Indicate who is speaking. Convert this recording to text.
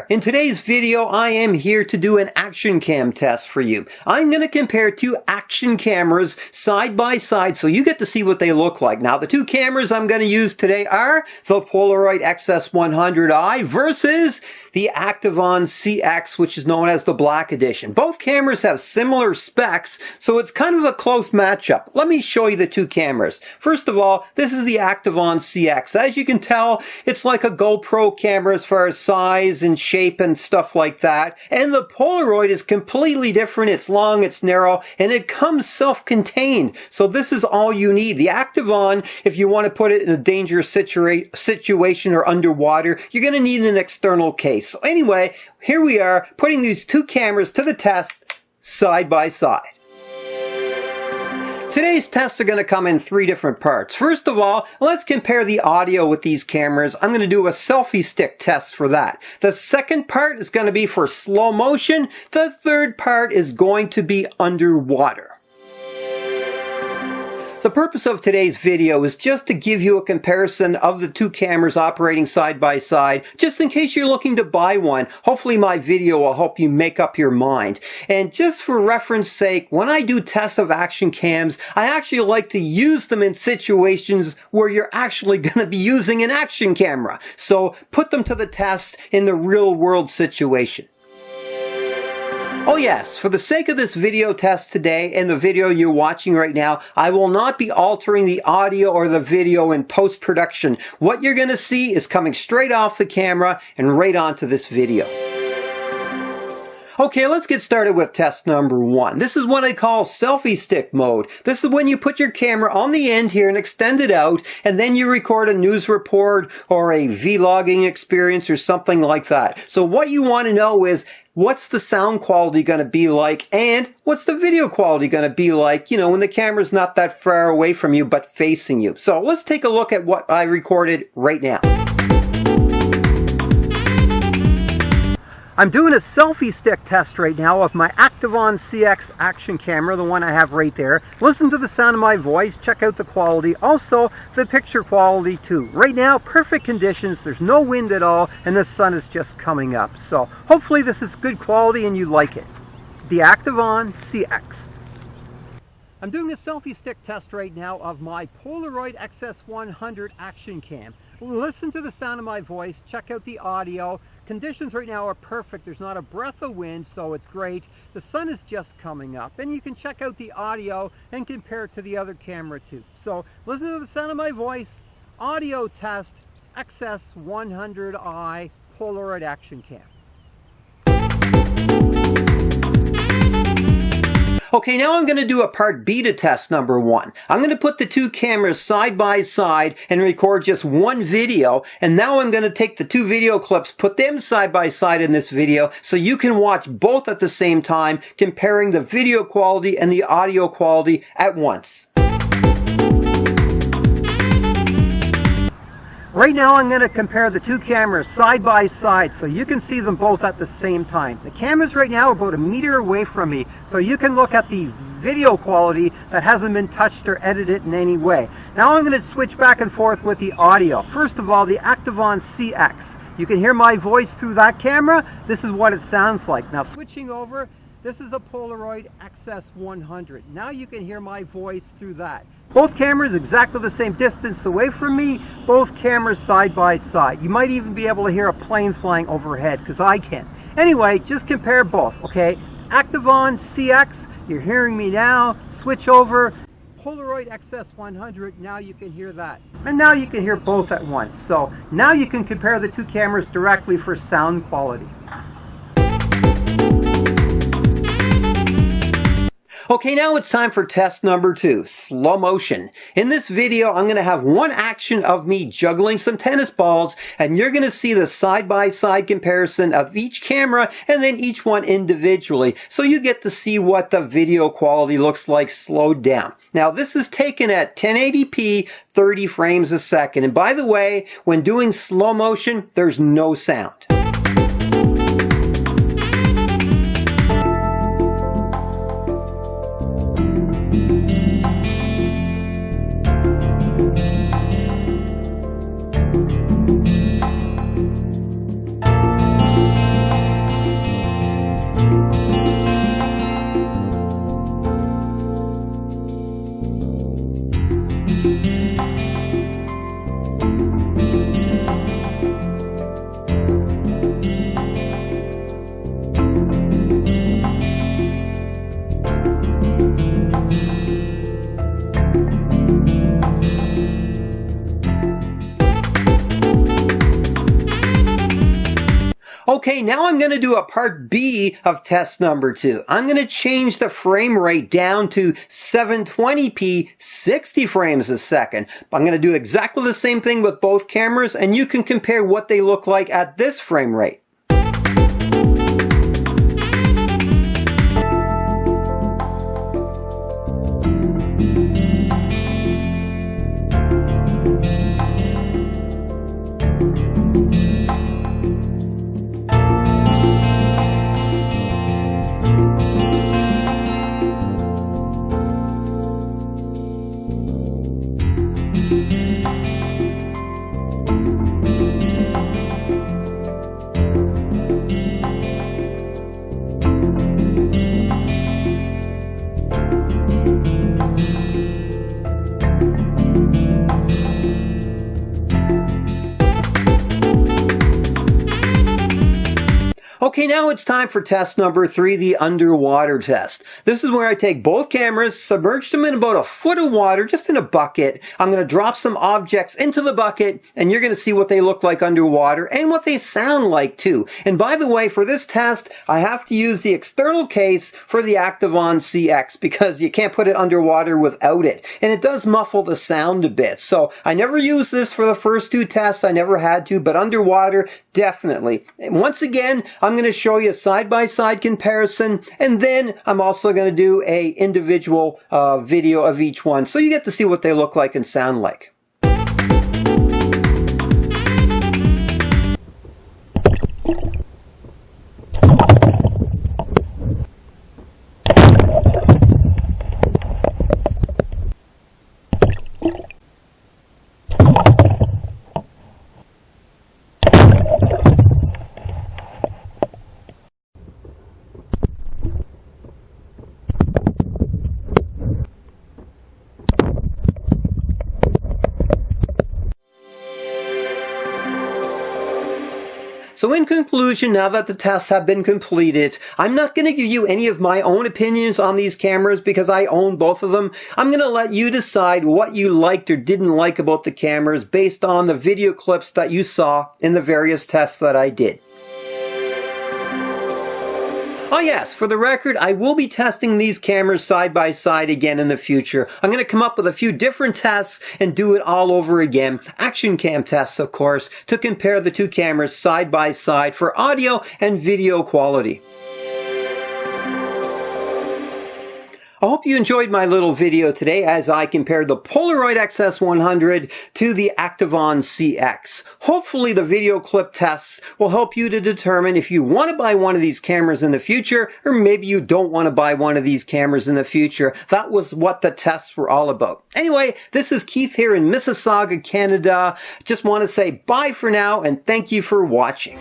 Speaker 1: there. In today's video, I am here to do an action cam test for you. I'm going to compare two action cameras side by side so you get to see what they look like. Now, the two cameras I'm going to use today are the Polaroid XS-100i versus the ActiveOn CX, which is known as the Black Edition. Both cameras have similar specs, so it's kind of a close matchup. Let me show you the two cameras. First of all, this is the ActiveOn CX. As you can tell, it's like a GoPro camera as far as size and shape and stuff like that. And the Polaroid is completely different. It's long, it's narrow, and it comes self-contained. So this is all you need. The ActiveOn, if you want to put it in a dangerous situation or underwater, you're going to need an external case. So anyway, here we are putting these two cameras to the test side by side. Today's tests are going to come in three different parts. First of all, let's compare the audio with these cameras. I'm going to do a selfie stick test for that. The second part is going to be for slow motion. The third part is going to be underwater. The purpose of today's video is just to give you a comparison of the two cameras operating side by side, just in case you're looking to buy one. Hopefully my video will help you make up your mind. And just for reference sake, when I do tests of action cams, I actually like to use them in situations where you're actually going to be using an action camera. So put them to the test in the real world situation. Oh yes, for the sake of this video test today and the video you're watching right now, I will not be altering the audio or the video in post-production. What you're going to see is coming straight off the camera and right onto this video. Okay, let's get started with test number one. This is what I call selfie stick mode. This is when you put your camera on the end here and extend it out, and then you record a news report or a vlogging experience or something like that. So what you want to know is, what's the sound quality going to be like, and what's the video quality going to be like, you know, when the camera's not that far away from you but facing you. So let's take a look at what I recorded right now. I'm doing a selfie stick test right now of my ActiveOn CX action camera, the one I have right there. Listen to the sound of my voice, check out the quality, also the picture quality too. Right now, perfect conditions, there's no wind at all, and the sun is just coming up. So hopefully this is good quality and you like it. The ActiveOn CX. I'm doing a selfie stick test right now of my Polaroid XS-100 action cam. Listen to the sound of my voice, check out the audio. Conditions right now are perfect. There's not a breath of wind, so it's great. The sun is just coming up. And you can check out the audio and compare it to the other camera too. So listen to the sound of my voice, audio test, XS-100i Polaroid action cam. Okay, now I'm going to do a part B to test number one. I'm going to put the two cameras side by side and record just one video. And now I'm going to take the two video clips, put them side by side in this video so you can watch both at the same time, comparing the video quality and the audio quality at once. Right now I'm going to compare the two cameras side by side so you can see them both at the same time. The cameras right now are about a meter away from me, so you can look at the video quality that hasn't been touched or edited in any way. Now I'm going to switch back and forth with the audio. First of all, the ActiveOn CX. You can hear my voice through that camera. This is what it sounds like. Now switching over, this is a Polaroid XS-100. Now you can hear my voice through that. Both cameras exactly the same distance away from me, both cameras side by side. You might even be able to hear a plane flying overhead, because I can. Anyway, just compare both, okay? ActiveOn CX, you're hearing me now. Switch over. Polaroid XS-100, now you can hear that. And now you can hear both at once. So now you can compare the two cameras directly for sound quality. Okay, now it's time for test number two, slow motion. In this video, I'm going to have one action of me juggling some tennis balls, and you're going to see the side-by-side comparison of each camera and then each one individually, so you get to see what the video quality looks like slowed down. Now, this is taken at 1080p, 30 frames a second, and by the way, when doing slow motion, there's no sound. now I'm going to do a part B of test number 2. I'm going to change the frame rate down to 720p 60 frames a second. I'm going to do exactly the same thing with both cameras, and you can compare what they look like at this frame rate. Okay, now it's time for test number 3, the underwater test. This is where I take both cameras, submerge them in about a foot of water, just in a bucket. I'm going to drop some objects into the bucket, and you're going to see what they look like underwater and what they sound like too. And by the way, for this test, I have to use the external case for the ActiveOn CX because you can't put it underwater without it. And it does muffle the sound a bit. So I never used this for the first 2 tests. I never had to, but underwater, definitely. And once again, I'm going to show you a side-by-side comparison, and then I'm also going to do a individual video of each one, so you get to see what they look like and sound like. So in conclusion, now that the tests have been completed, I'm not going to give you any of my own opinions on these cameras because I own both of them. I'm going to let you decide what you liked or didn't like about the cameras based on the video clips that you saw in the various tests that I did. Oh yes, for the record, I will be testing these cameras side by side again in the future. I'm going to come up with a few different tests and do it all over again. Action cam tests, of course, to compare the 2 cameras side by side for audio and video quality. I hope you enjoyed my little video today as I compared the Polaroid XS-100 to the ActiveOn CX. Hopefully the video clip tests will help you to determine if you want to buy one of these cameras in the future, or maybe you don't want to buy one of these cameras in the future. That was what the tests were all about. Anyway, this is Keith here in Mississauga, Canada. Just want to say bye for now and thank you for watching.